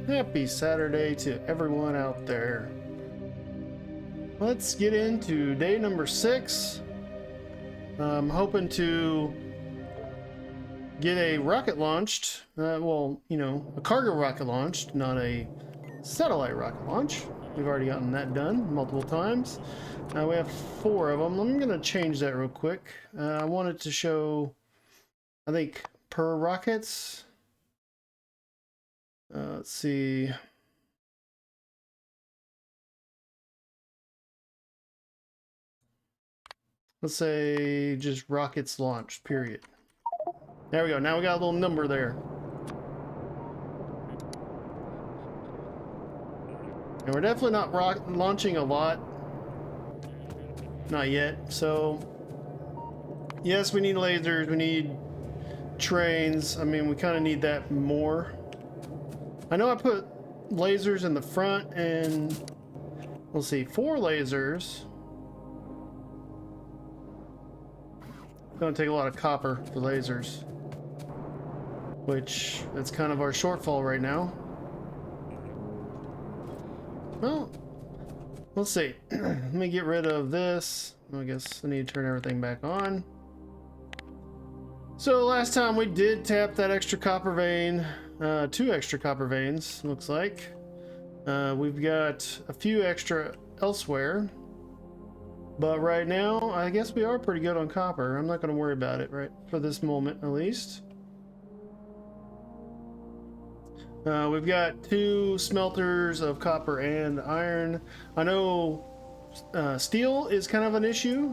Happy Saturday to everyone out there. Let's get into day number 6. I'm hoping to get a rocket launched. Well, you know, a cargo rocket launched, not a satellite rocket launch. We've already gotten that done multiple times. We have 4 of them. I'm going to change that real quick. I wanted to show, I think, per rockets. Let's see. Let's say just rockets launched, period. There we go. Now we got a little number there. And we're definitely not launching a lot. Not yet. So, yes, we need lasers. We need trains. I mean, we kind of need that more. I know I put lasers in the front and we'll see, 4 lasers. It's gonna take a lot of copper for lasers, which that's kind of our shortfall right now. Well, let's see. Let me get rid of this. I guess I need to turn everything back on. So last time we did tap that extra copper vein, 2 extra copper veins, looks like. We've got a few extra elsewhere, but right now I guess we are pretty good on copper. I'm not going to worry about it right for this moment, at least. We've got 2 smelters of copper and iron. I know steel is kind of an issue,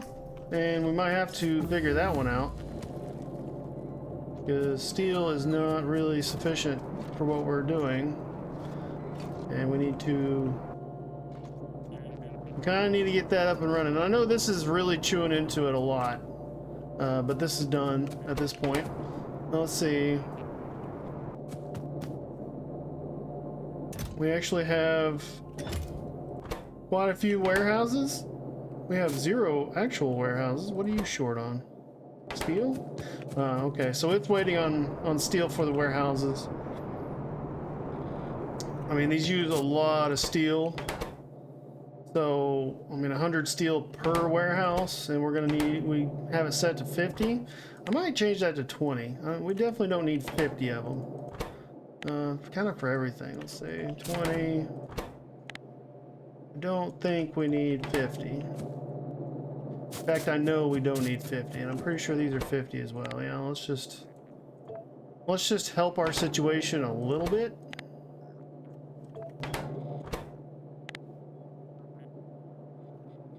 and we might have to figure that one out, because steel is not really sufficient for what we're doing, and we kind of need to get that up and running. I know this is really chewing into it a lot, but this is done at this point. Let's see. We actually have quite a few warehouses. We have 0 actual warehouses. What are you short on? Steel? Okay, so it's waiting on steel for the warehouses. I mean, these use a lot of steel. So, I mean, 100 steel per warehouse, and we have it set to 50. I might change that to 20. We definitely don't need 50 of them. Kind of for everything. Let's see, 20. I don't think we need 50. In fact, I know we don't need 50, and I'm pretty sure these are 50 as well. Yeah, let's just help our situation a little bit.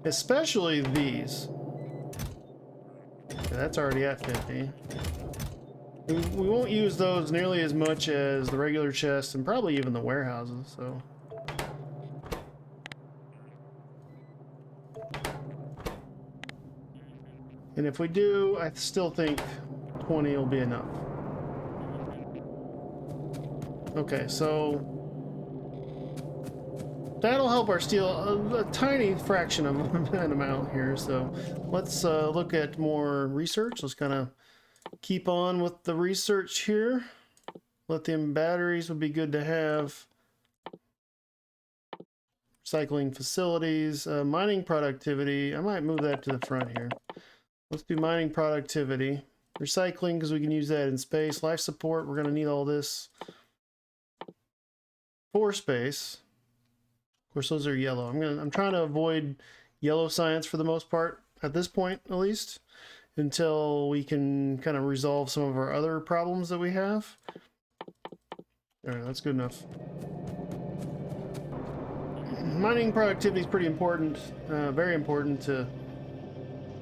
Especially these. Okay, that's already at 50. We won't use those nearly as much as the regular chests and probably even the warehouses, so. And if we do, I still think 20 will be enough. Okay, so that'll help our steel a tiny fraction of an amount here. So let's look at more research. Let's kind of keep on with the research here. Lithium batteries would be good to have. Recycling facilities, mining productivity. I might move that to the front here. Let's do mining productivity. Recycling, because we can use that in space. Life support, we're going to need all this for space. Of course, those are yellow. I'm trying to avoid yellow science for the most part, at this point at least, until we can kind of resolve some of our other problems that we have. All right, that's good enough. Mining productivity is pretty important, very important to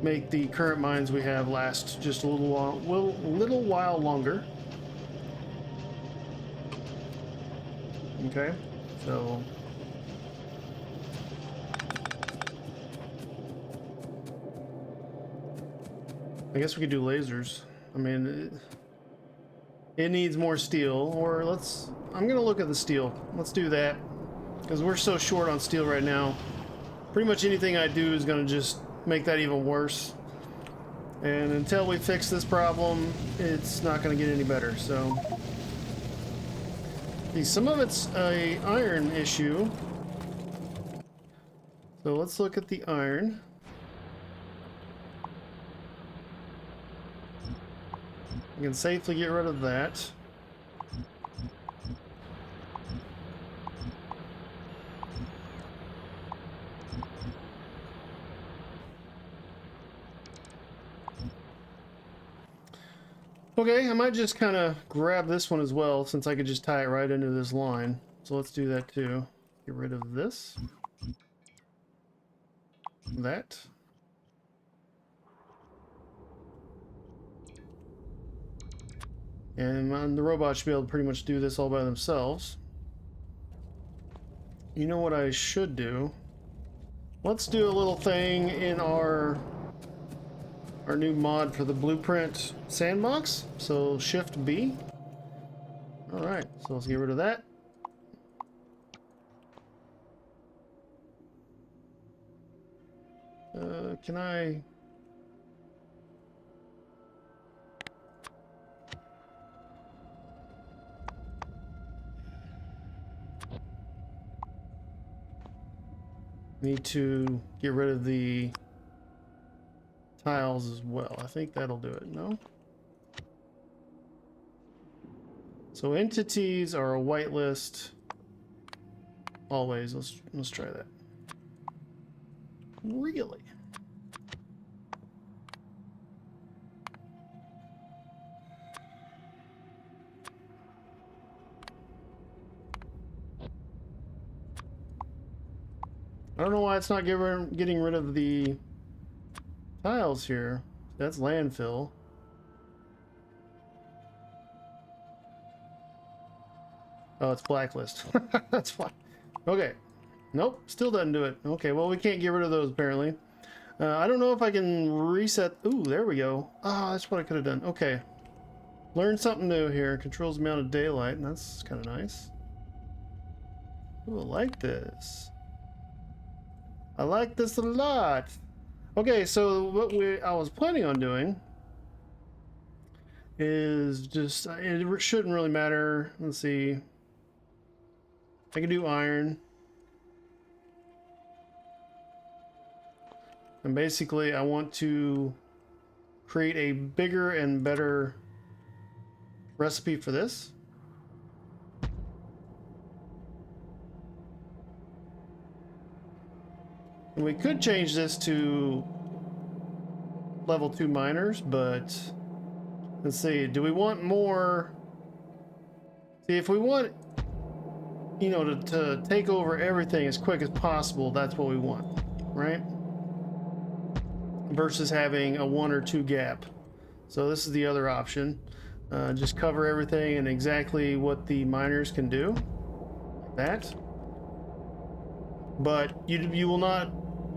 make the current mines we have last just a little while longer. Okay, so I guess we could do lasers. I mean, it needs more steel, or I'm gonna look at the steel. Let's do that, because we're so short on steel right now. Pretty much anything I do is gonna just make that even worse. And until we fix this problem, it's not gonna get any better, so. See, some of it's a iron issue. So let's look at the iron. We can safely get rid of that. Okay, I might just kind of grab this one as well, since I could just tie it right into this line. So let's do that too. Get rid of this. That. And the robot should be able to pretty much do this all by themselves. You know what I should do? Let's do a little thing in our new mod for the blueprint sandbox. So Shift B. All right, so let's get rid of that. Can I? Need to get rid of the tiles as well. I think that'll do it. No? So entities are a whitelist. Always. Let's try that. Really? I don't know why it's not getting rid of the tiles here. That's landfill. Oh, it's blacklist. That's fine. Okay. Nope, still doesn't do it. Okay, well, we can't get rid of those apparently. I don't know if I can reset. Ooh, there we go. Ah, that's what I could have done. Okay. Learn something new here. Controls the amount of daylight, and that's kind of nice. Ooh, I like this. I like this a lot. Okay, so what I was planning on doing is just, it shouldn't really matter. Let's see. I can do iron. And basically I want to create a bigger and better recipe for this. And we could change this to level 2 miners, but let's see, do we want more? See, if we want, you know, to take over everything as quick as possible, that's what we want, right? Versus having a 1 or 2 gap. So this is the other option. Just cover everything and exactly what the miners can do, like that. But you will not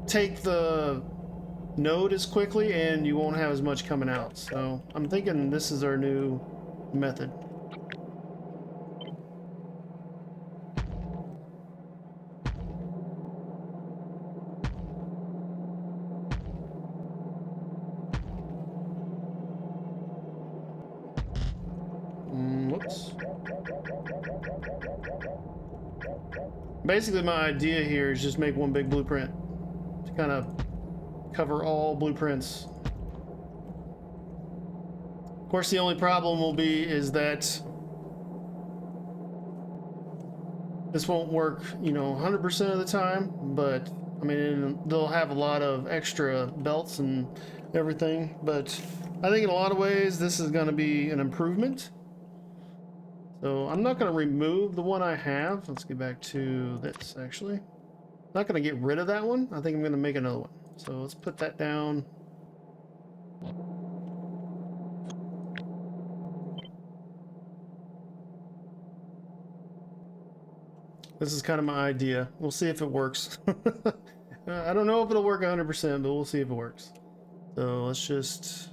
take the node as quickly, and you won't have as much coming out. So I'm thinking this is our new method. Whoops. Basically, my idea here is just make one big blueprint to kind of cover all blueprints. Of course, the only problem will be is that this won't work, you know, 100% of the time, but I mean, they'll have a lot of extra belts and everything, but I think in a lot of ways this is going to be an improvement. So I'm not going to remove the one I have. Let's get back to this, actually. I'm not going to get rid of that one. I think I'm going to make another one. So let's put that down. This is kind of my idea. We'll see if it works. I don't know if it'll work 100%, but we'll see if it works. So let's just...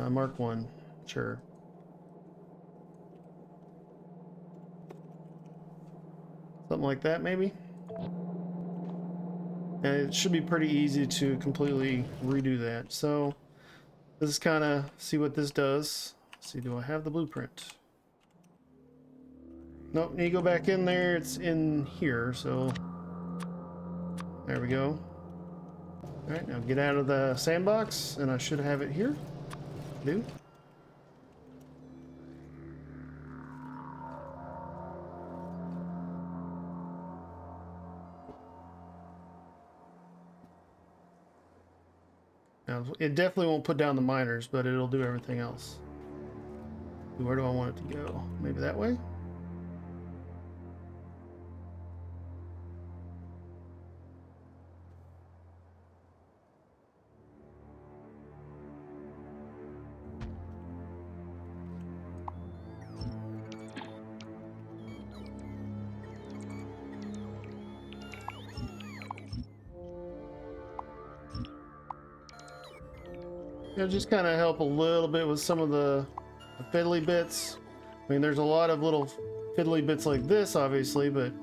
mark 1. Sure. Something like that, maybe? And it should be pretty easy to completely redo that. So This is kind of see what this does. Let's see, do I have the blueprint? Nope, need to go back in there. It's in here, so there we go. All right, now get out of the sandbox, and I should have it here. Do. Now, it definitely won't put down the miners, but it'll do everything else. Where do I want it to go? Maybe that way? It'll just kind of help a little bit with some of the fiddly bits. I mean, there's a lot of little fiddly bits like this, obviously, but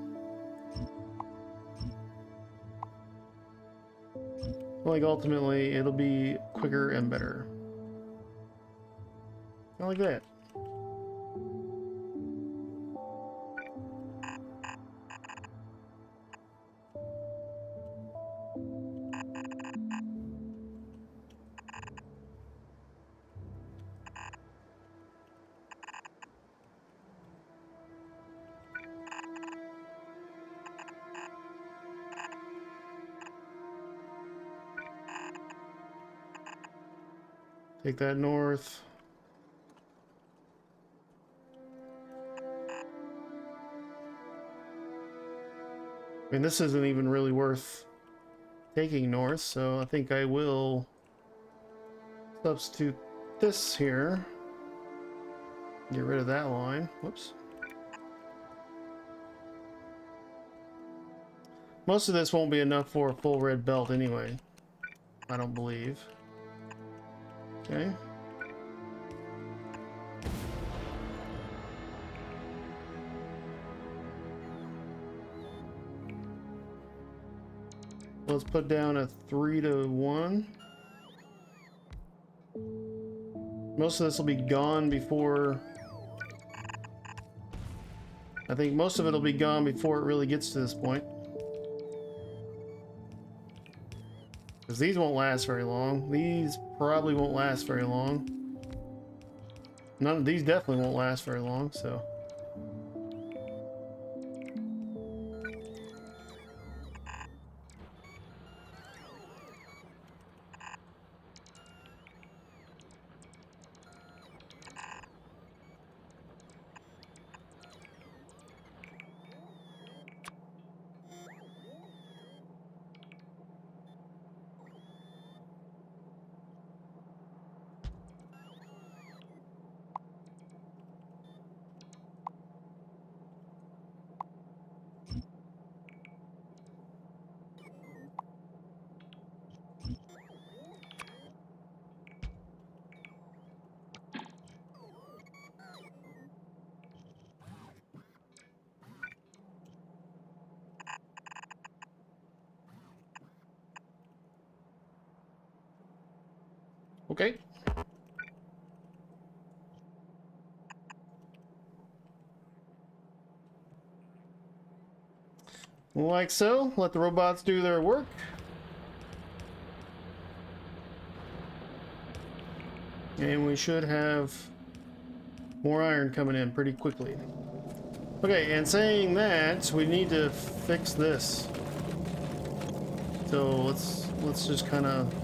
like ultimately it'll be quicker and better. I like that. Take that north. I mean, this isn't even really worth taking north, so I think I will substitute this here. Get rid of that line. Whoops. Most of this won't be enough for a full red belt anyway. I don't believe. Okay. Let's put down a 3-to-1. Most of this will be gone before... I think most of it will be gone before it really gets to this point. Because these won't last very long. These probably won't last very long. None of these definitely won't last very long, so... Okay. Like so. Let the robots do their work. And we should have more iron coming in pretty quickly. Okay, and saying that, we need to fix this. So let's just kind of...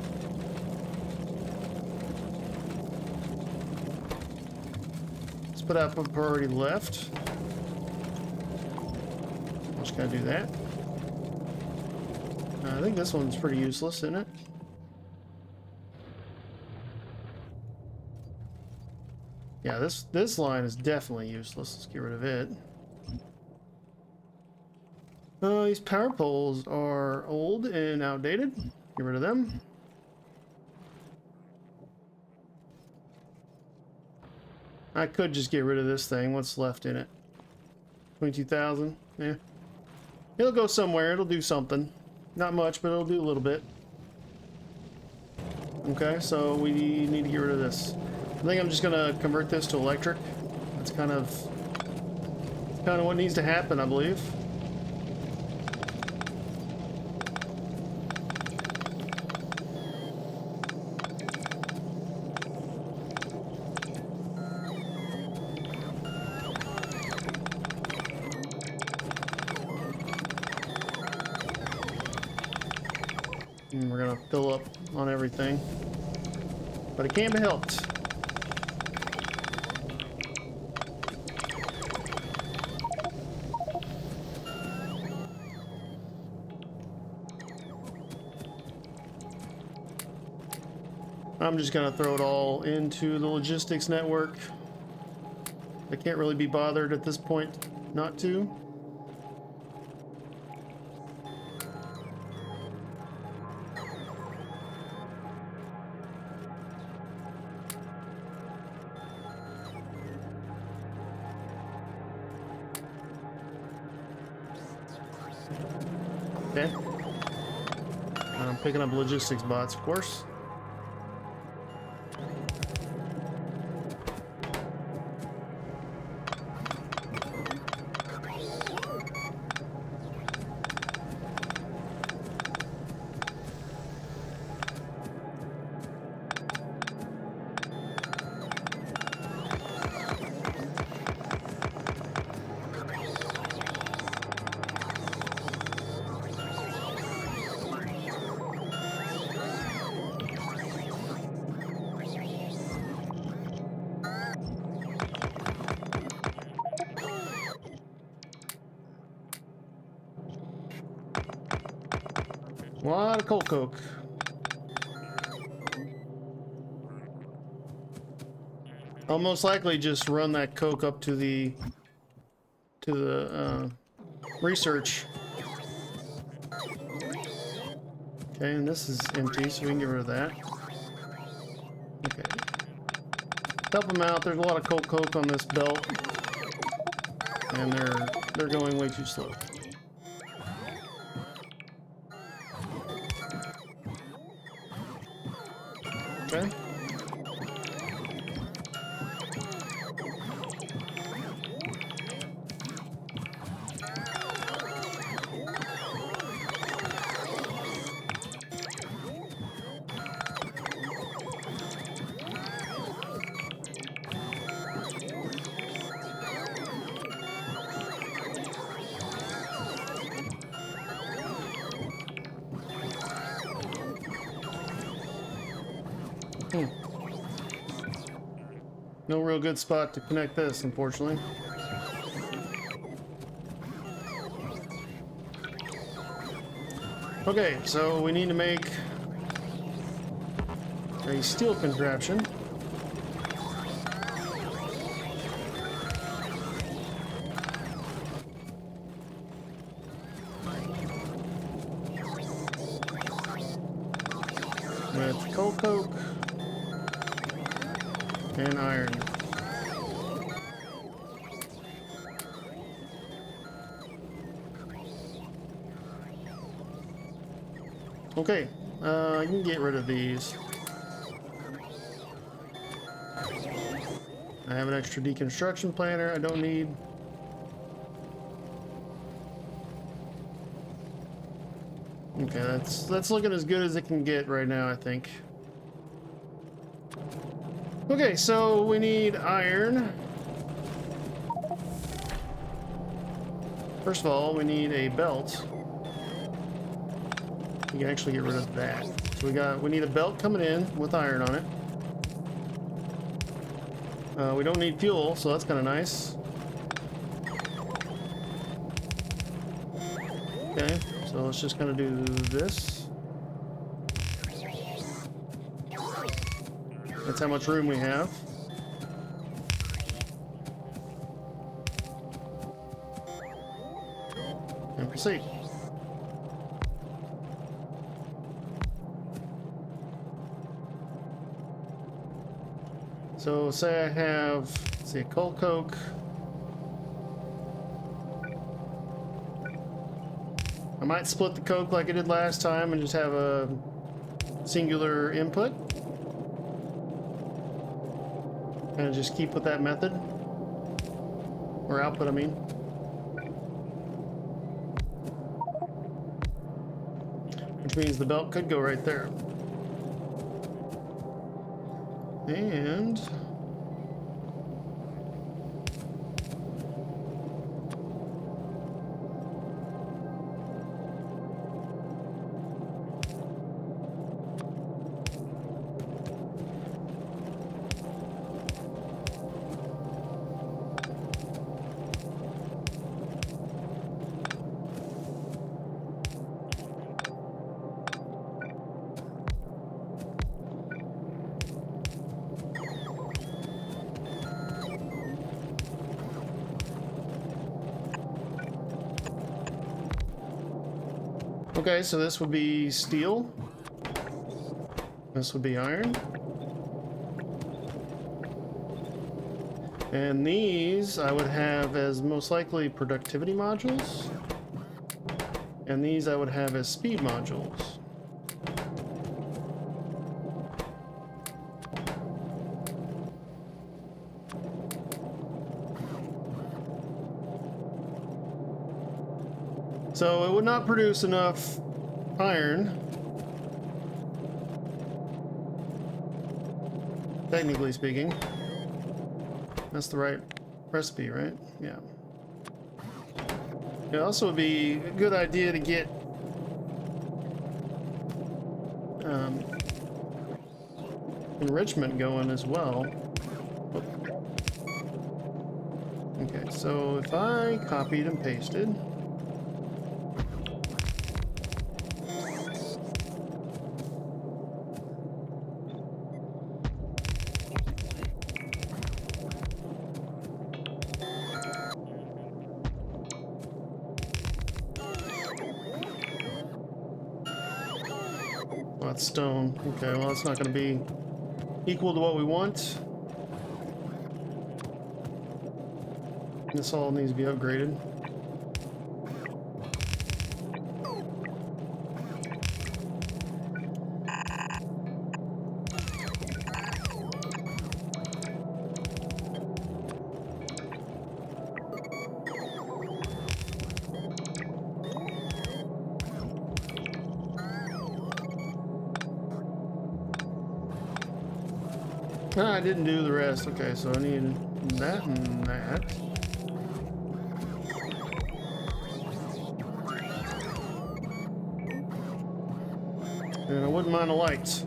Let's put up a priority left. Just gotta do that. I think this one's pretty useless, isn't it? Yeah, this line is definitely useless. Let's get rid of it. These power poles are old and outdated. Get rid of them. I could just get rid of this thing. What's left in it? 22,000. Yeah. It'll go somewhere. It'll do something. Not much, but it'll do a little bit. Okay, so we need to get rid of this. I think I'm just gonna convert this to electric. That's kind of what needs to happen, I believe. And we're gonna fill up on everything, but it can't be helped. I'm just gonna throw it all into the logistics network. I can't really be bothered at this point not to. Okay. I'm picking up logistics bots, of course. A lot of coke. I'll most likely just run that coke up to the research. Okay, and this is empty, so we can get rid of that. Okay. Help them out. There's a lot of coke on this belt, and they're going way too slow. Okay. No real good spot to connect this, unfortunately. Okay, so we need to make a steel contraption. With coke and iron. Okay, I can get rid of these. I have an extra deconstruction planner I don't need. Okay, that's looking as good as it can get right now, I think. Okay, so we need iron. First of all, we need a belt. We can actually get rid of that. So we need a belt coming in with iron on it. We don't need fuel, so that's kind of nice. Okay, so let's just kind of do this. That's how much room we have. And proceed. So say I have, let's see, a coke. I might split the coke like I did last time and just have a singular input. And just keep with that method. Or output, I mean. Which means the belt could go right there. And... okay, so this would be steel. This would be iron. And these I would have as most likely productivity modules. And these I would have as speed modules. So it would not produce enough iron, technically speaking. That's the right recipe, right? Yeah. It also would be a good idea to get enrichment going as well. Okay, so if I copied and pasted, oh, it's stone. Okay, well, it's not going to be equal to what we want. This all needs to be upgraded. Ah, I didn't do the rest. Okay, so I need that and that. And I wouldn't mind the lights.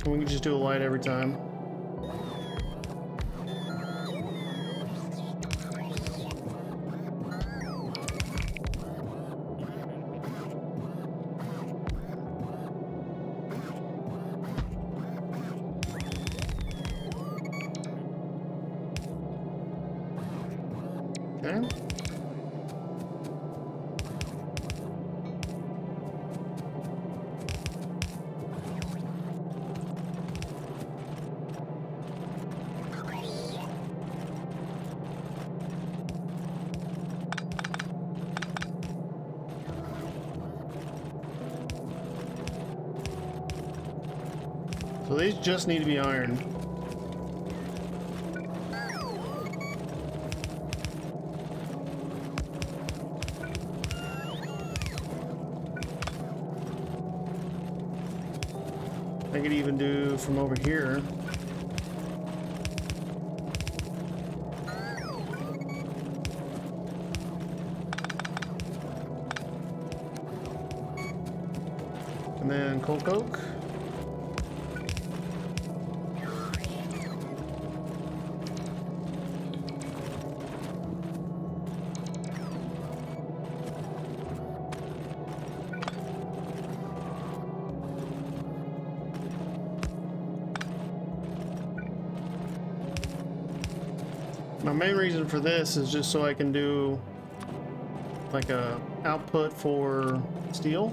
We can just do a light every time. Okay. So these just need to be ironed. I could even do from over here. And then coal coke. My main reason for this is just so I can do like a output for steel.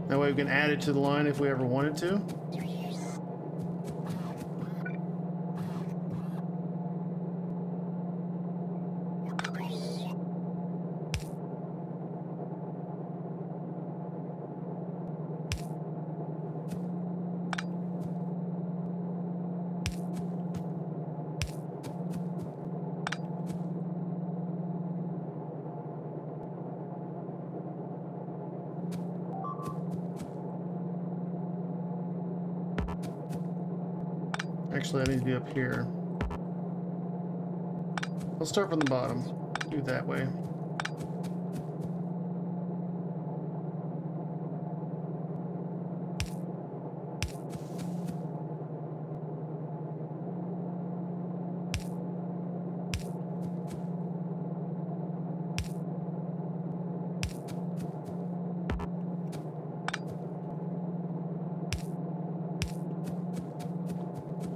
That way we can add it to the line if we ever wanted to. Actually, I need to be up here. I'll start from the bottom. Do it that way.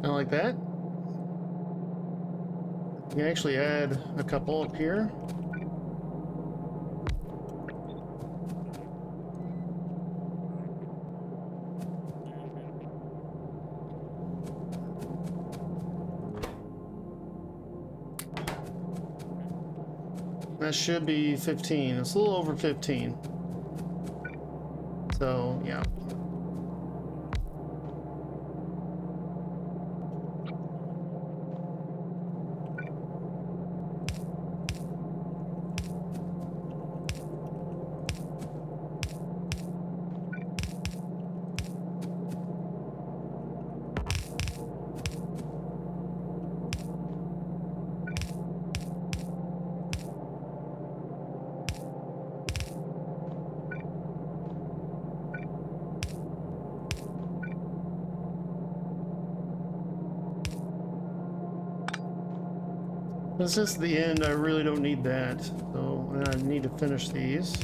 Like that. You can actually add a couple up here. That should be 15. It's a little over 15. So, yeah. Since this is the end, I really don't need that. So I need to finish these.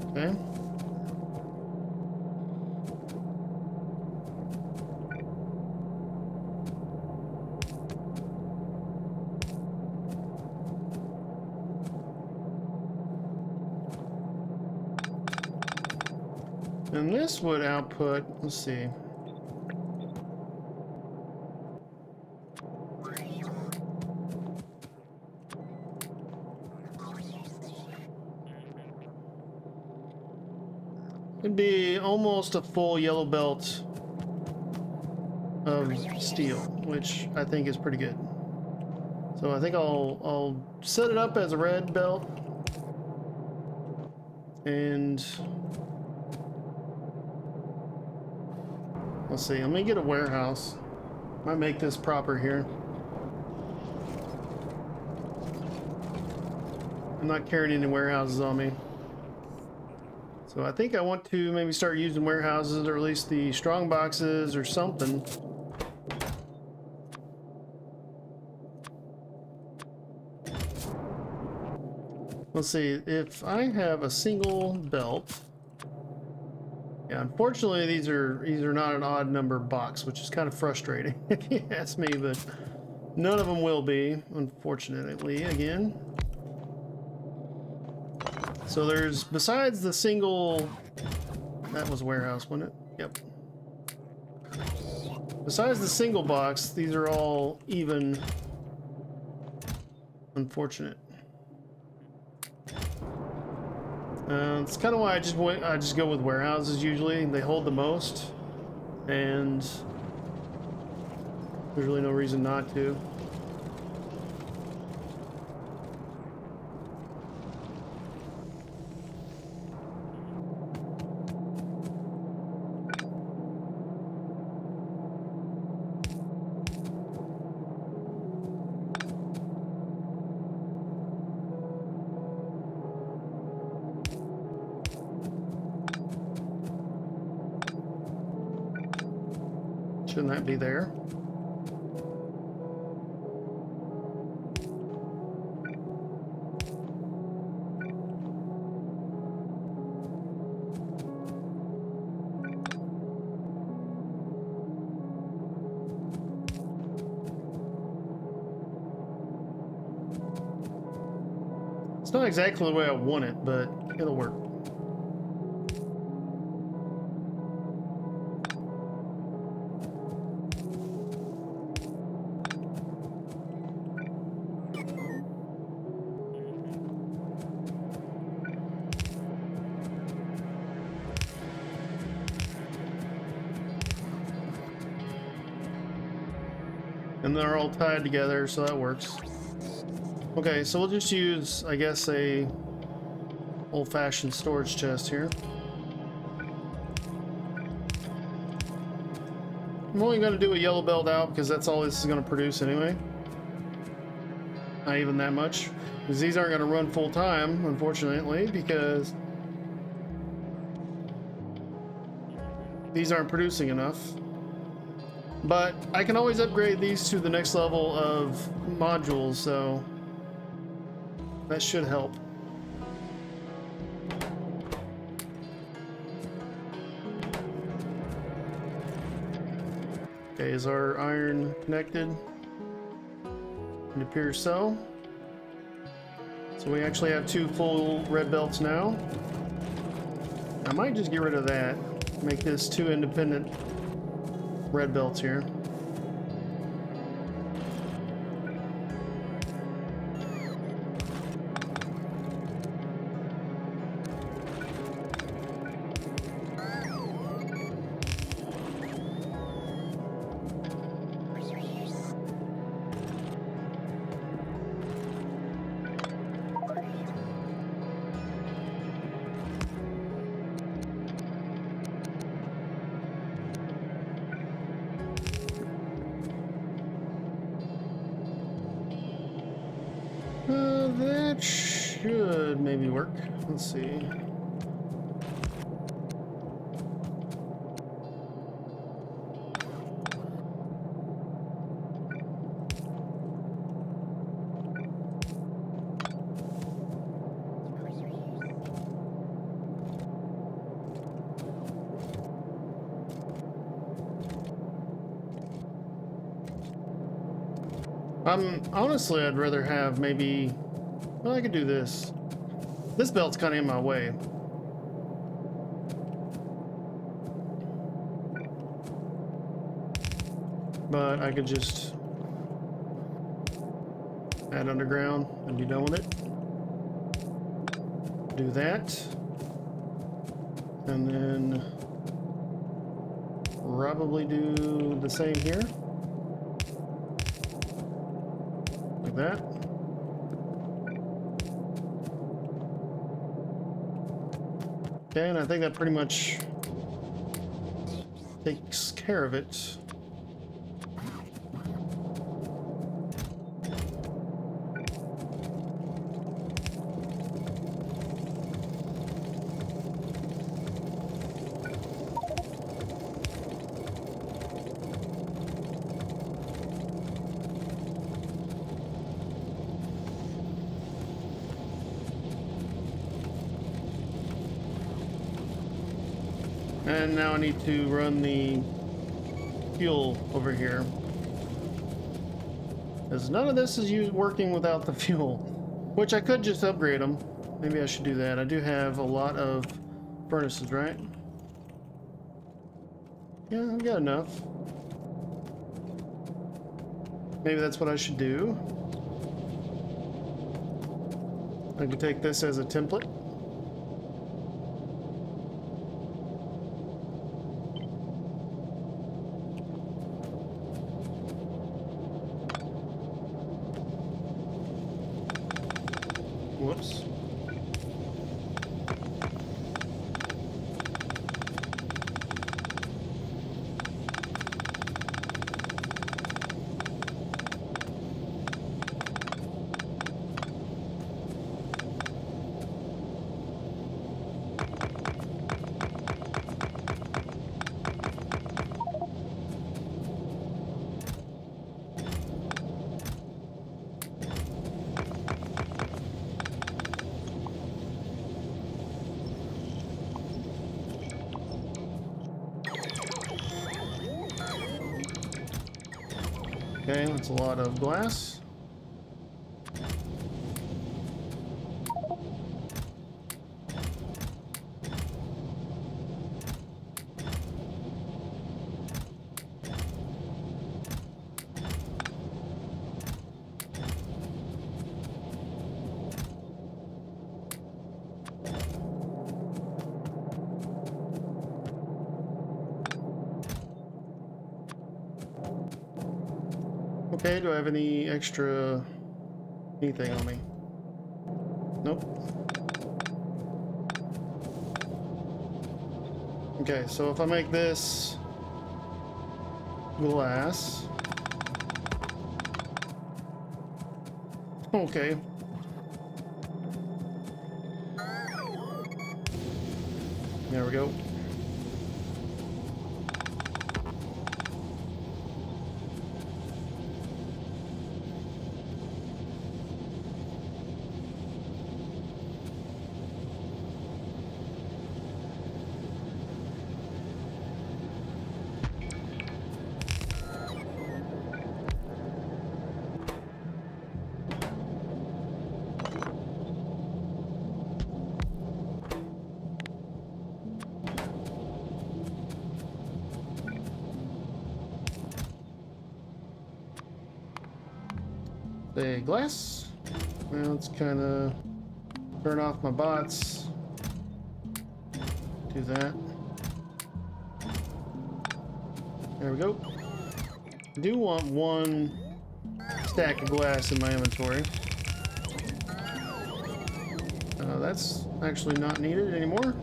Okay. And this would output, let's see. It'd be almost a full yellow belt of steel, which I think is pretty good. So I think I'll set it up as a red belt, and let's see. Let me get a warehouse. Might make this proper here. I'm not carrying any warehouses on me. So I think I want to maybe start using warehouses, or at least the strong boxes or something. Let's see, if I have a single belt. Yeah, unfortunately these are not an odd number box, which is kind of frustrating if you ask me, but none of them will be, unfortunately, again. So there's, besides the single, that was warehouse, wasn't it? Yep. Besides the single box, these are all even. Unfortunate. It's kind of why I just go with warehouses usually. They hold the most, and there's really no reason not to. Shouldn't that be there? It's not exactly the way I want it, but it'll work. And they're all tied together, so that works. Okay, so we'll just use, I guess, a old-fashioned storage chest here. I'm only going to do a yellow belt out because that's all this is going to produce anyway. Not even that much. Because these aren't going to run full time, unfortunately, because these aren't producing enough. But I can always upgrade these to the next level of modules, so that should help. Okay, is our iron connected? It appears so. So we actually have 2 full red belts now. I might just get rid of that. Make this 2 independent red belts here. That should maybe work. Let's see. Honestly, I'd rather have maybe, well, I could do this. This belt's kind of in my way. But I could just add underground and be done with it. Do that. And then probably do the same here. Like that. Okay, and I think that pretty much takes care of it. And now I need to run the fuel over here. Because none of this is working without the fuel. Which I could just upgrade them. Maybe I should do that. I do have a lot of furnaces, right? Yeah, I've got enough. Maybe that's what I should do. I can take this as a template. Whoops. Okay, that's a lot of glass. Okay, do I have any extra anything on me? Nope. Okay, so if I make this glass. Okay. There we go. The glass. Well, let's kind of turn off my bots. Do that. There we go. I do want one stack of glass in my inventory. That's actually not needed anymore.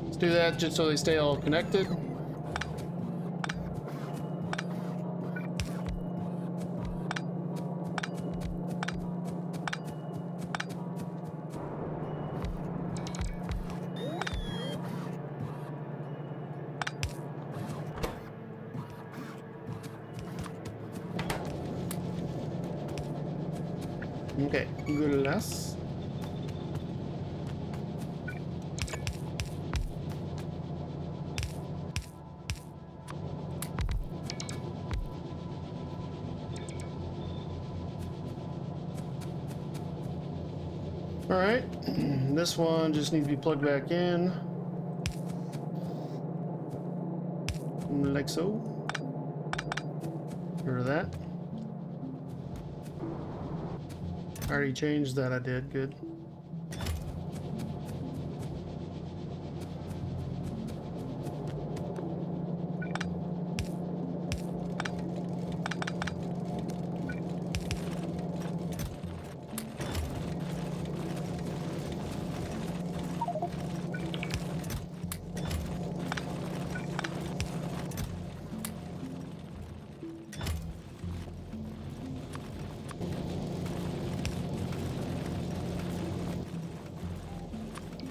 Let's do that just so they stay all connected. Okay, glass. All right, this one just needs to be plugged back in, like so. Get rid of that. I already changed that, I did, good.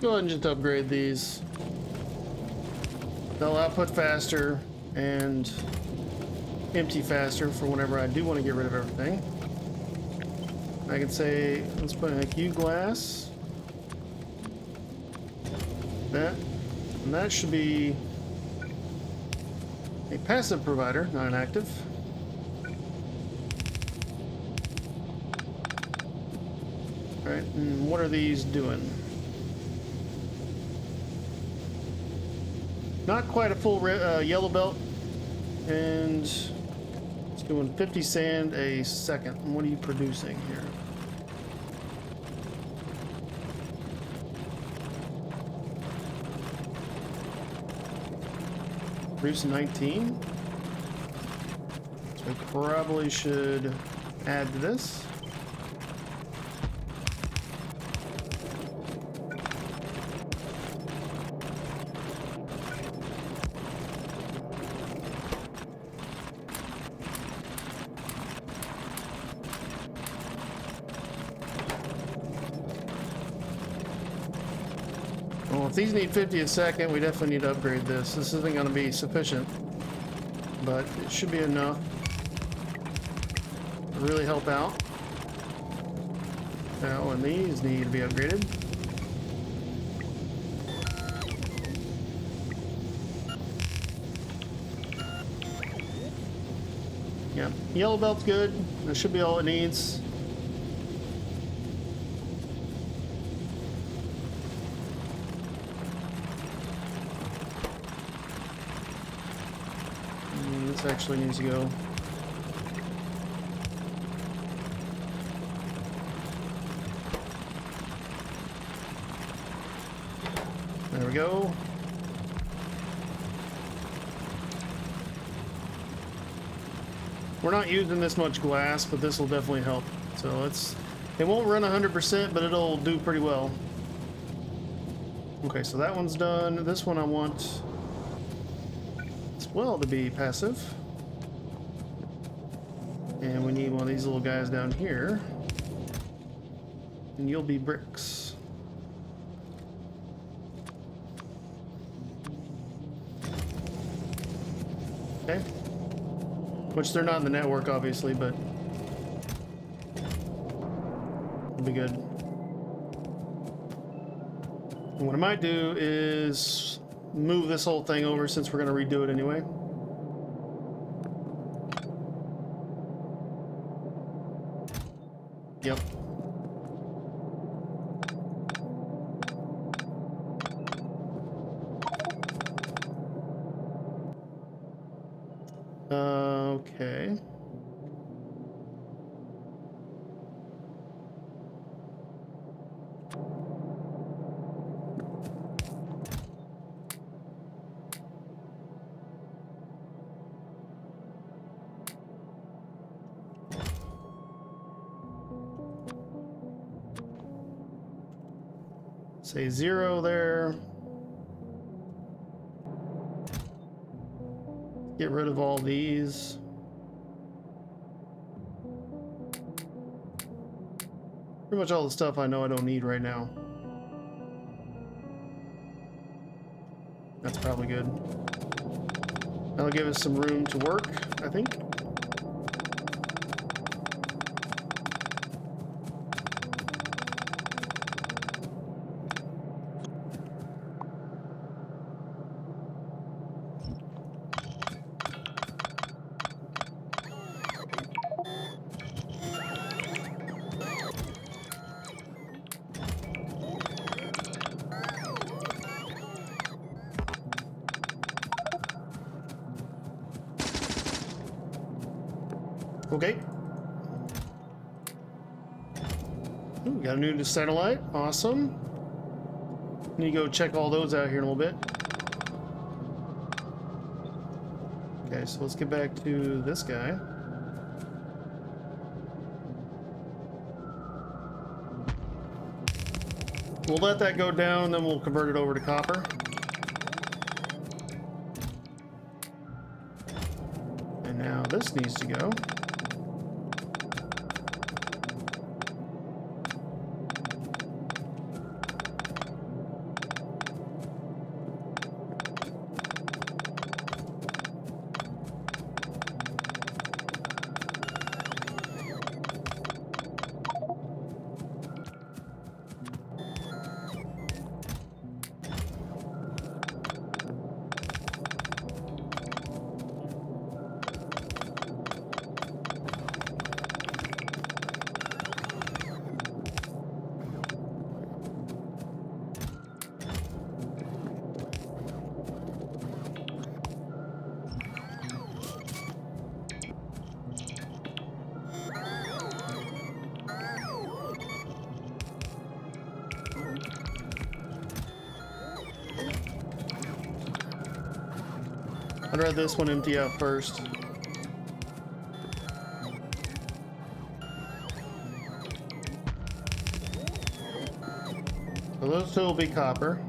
Go ahead and just upgrade these. They'll output faster and empty faster for whenever I do want to get rid of everything. I can say, let's put in a Q glass. That, and that should be a passive provider, not an active. All right, and what are these doing? Not quite a full yellow belt, and it's doing 50 sand a second. What are you producing here? Producing 19. So we probably should add to this. Well, if these need 50 a second, we definitely need to upgrade this. This isn't going to be sufficient, but it should be enough to really help out. Now, and these need to be upgraded. Yeah, yellow belt's good. That should be all it needs. This actually needs to go. There we go. We're not using this much glass, but this will definitely help. So it won't run 100%, but it'll do pretty well. Okay, so that one's done. This one I want as well to be passive. And we need one of these little guys down here. And you'll be bricks. Okay. Which they're not in the network, obviously, but it'll be good. And what I might do is move this whole thing over since we're going to redo it anyway. Yep. Okay. Say 0 there. Get rid of all these. Pretty much all the stuff I know I don't need right now. That's probably good. That'll give us some room to work, I think. Okay. Ooh, we got a new satellite. Awesome. Need to go check all those out here in a little bit. Okay, so let's get back to this guy. We'll let that go down, then we'll convert it over to copper. And now this needs to go. I'd rather this one empty out first. So those two will be copper.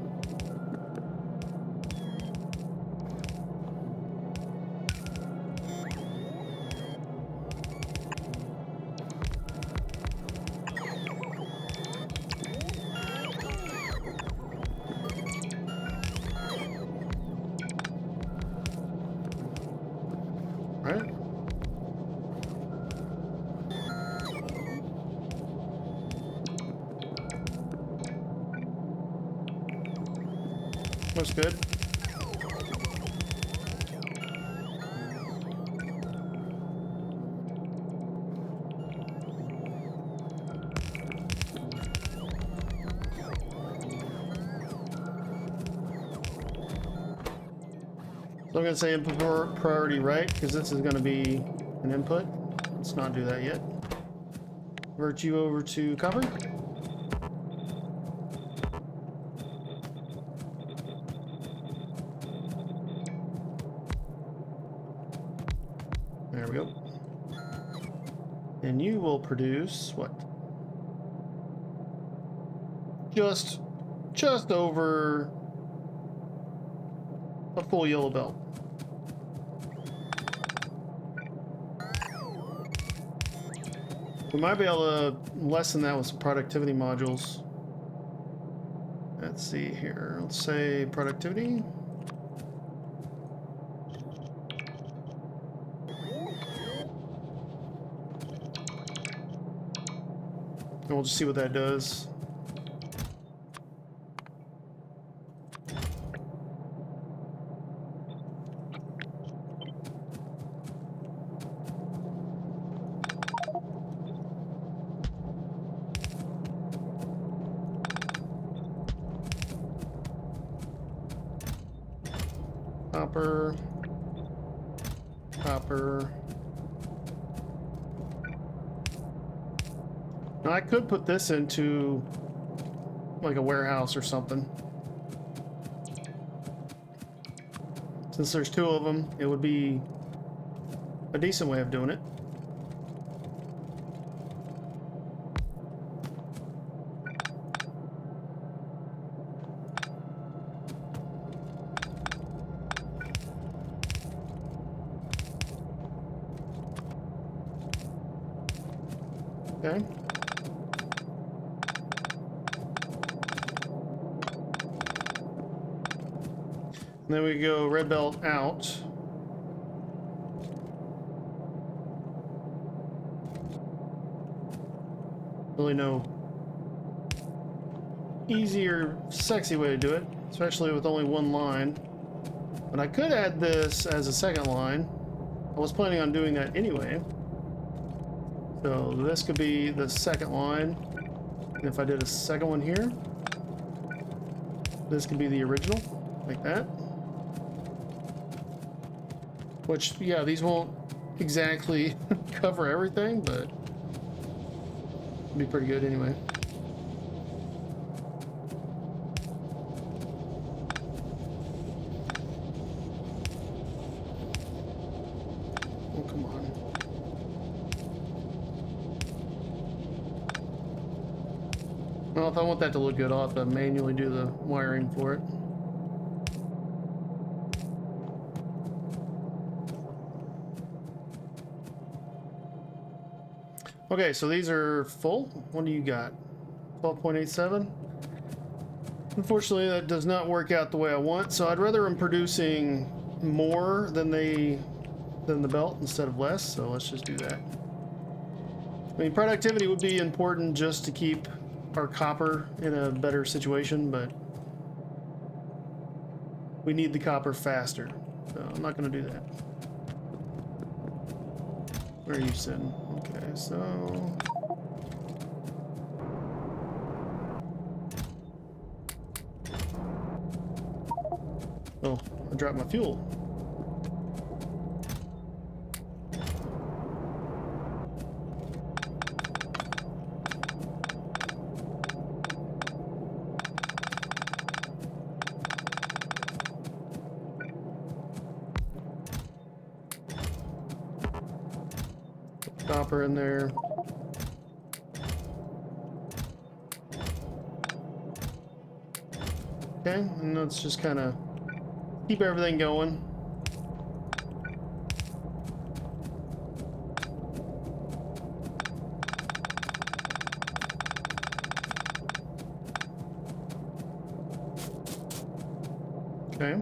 Right? Looks good. So I'm going to say input priority right, because this is going to be an input. Let's not do that yet. Convert you over to copper. There we go. And you will produce what? Just over a full yellow belt. We might be able to lessen that with some productivity modules. Let's see here. Let's say productivity. And we'll just see what that does. Copper. Copper. Now I could put this into like a warehouse or something. Since there's two of them, it would be a decent way of doing it. Okay. And then we go red belt out. Really no easy or sexy way to do it, especially with only one line. But I could add this as a second line. I was planning on doing that anyway. So this could be the second line. And if I did a second one here, this could be the original, like that. Which, yeah, these won't exactly cover everything, but it'll be pretty good anyway. Oh, come on. Well, if I want that to look good, I'll have to manually do the wiring for it. Okay, so these are full. What do you got? 12.87. Unfortunately, that does not work out the way I want, so I'd rather them producing more than the belt instead of less, so let's just do that. I mean, productivity would be important just to keep our copper in a better situation, but we need the copper faster, so I'm not going to do that. Where are you sitting? Okay, so... Oh, I dropped my fuel. Copper in there. Okay, and let's just kind of keep everything going. Okay.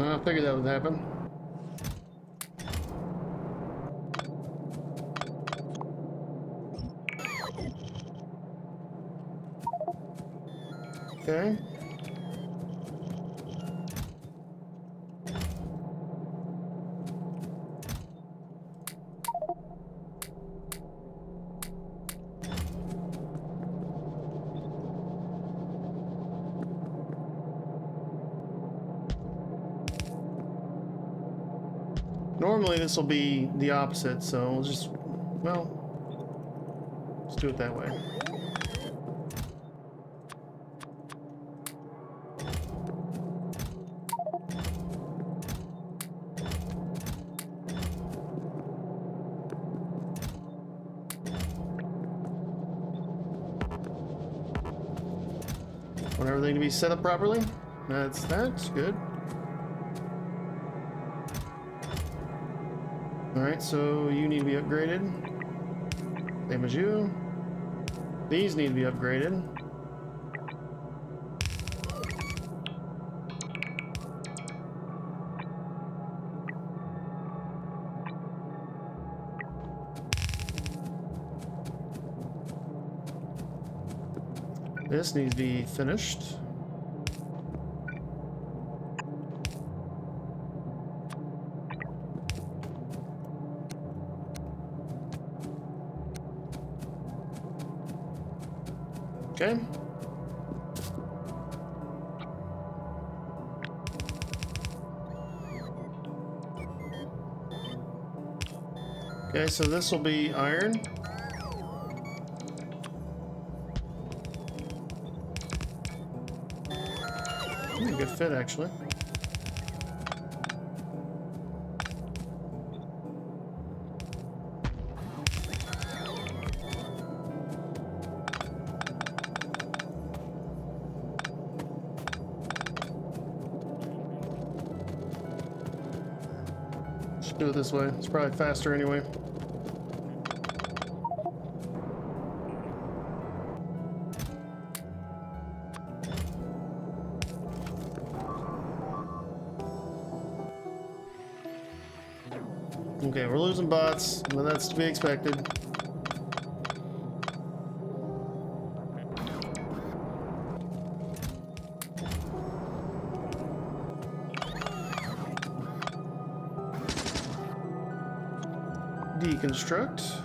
I figured that would happen. Okay. Normally this will be the opposite, so we'll just, well, let's do it that way. Want everything to be set up properly? That's good. Alright, so you need to be upgraded. Same as you. These need to be upgraded. This needs to be finished. Okay. Okay, so this will be iron. Good fit, actually. Just do it this way. It's probably faster anyway. Okay, we're losing bots, but that's to be expected. Deconstruct.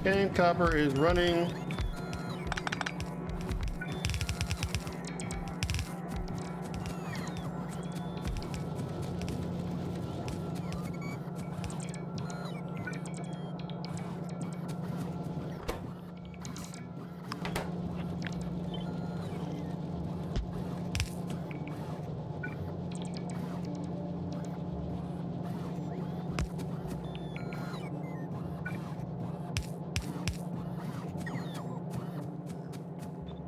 And copper is running.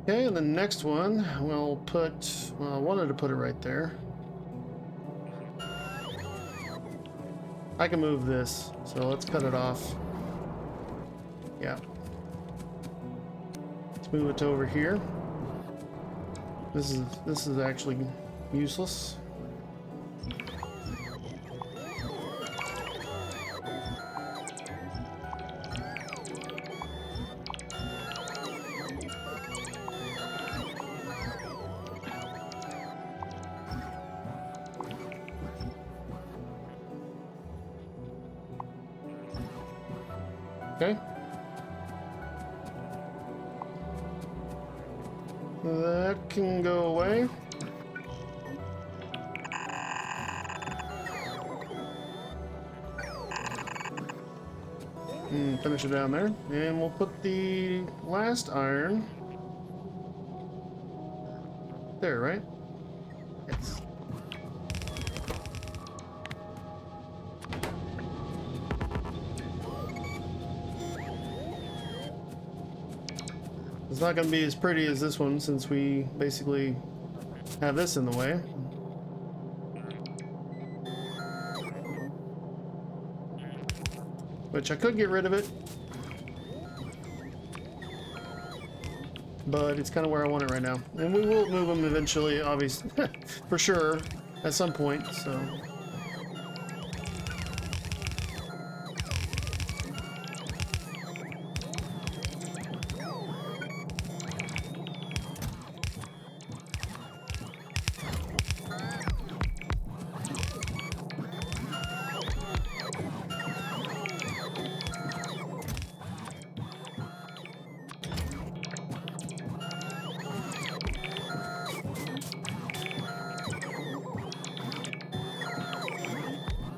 Okay, and the next one, we'll put, well, I wanted to put it right there. I can move this, so let's cut it off. Yeah. Let's move it to over here. This is actually useless. Okay. That can go away. And finish it down there. And we'll put the last iron there, right? Yes. It's not going to be as pretty as this one since we basically have this in the way. which I could get rid of it, but it's kind of where I want it right now. And we will move them eventually, obviously, for sure, at some point, so.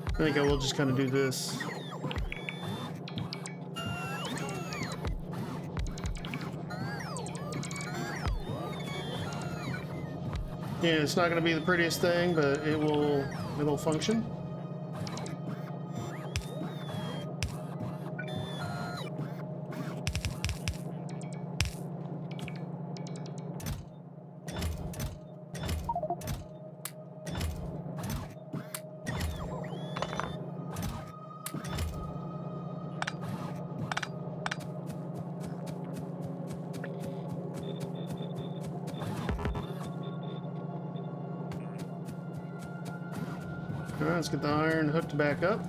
I think I will just kind of do this. Yeah, it's not going to be the prettiest thing, but it'll function. Alright, let's get the iron hooked back up.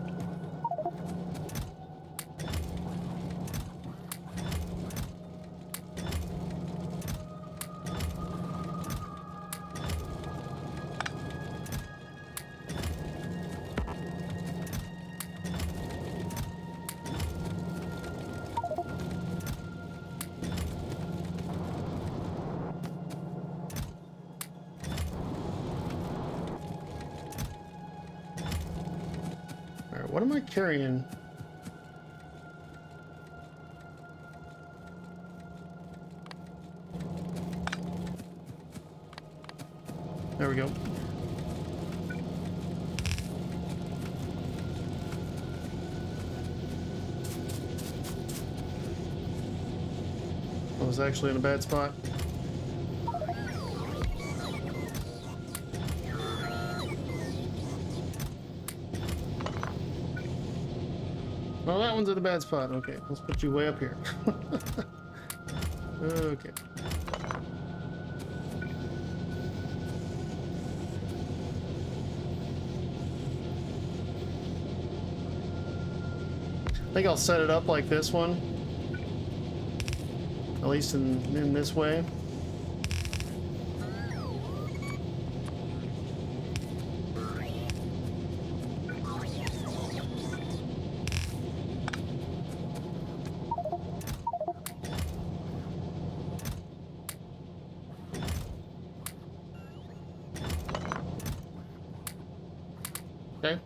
What am I carrying? There we go. I was actually in a bad spot. Well, that one's in a bad spot. Okay, let's put you way up here. Okay. I think I'll set it up like this one. At least in this way. Okay.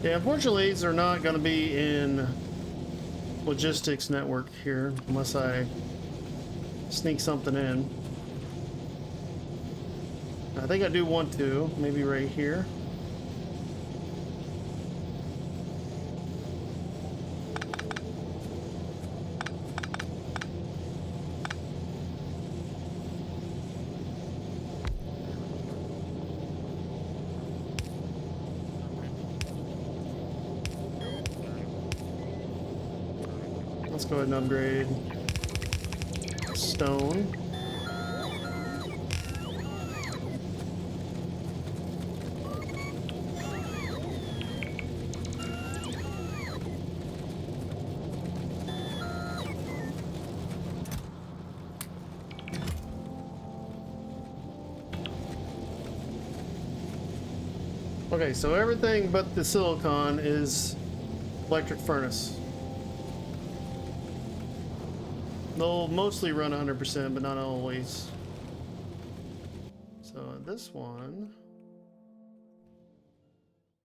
Yeah, unfortunately, these are not going to be in logistics network here unless I sneak something in. I think I do want to, maybe right here. Let's go ahead and upgrade stone. Okay, so everything but the silicon is electric furnace. They'll mostly run 100%, but not always. So this one,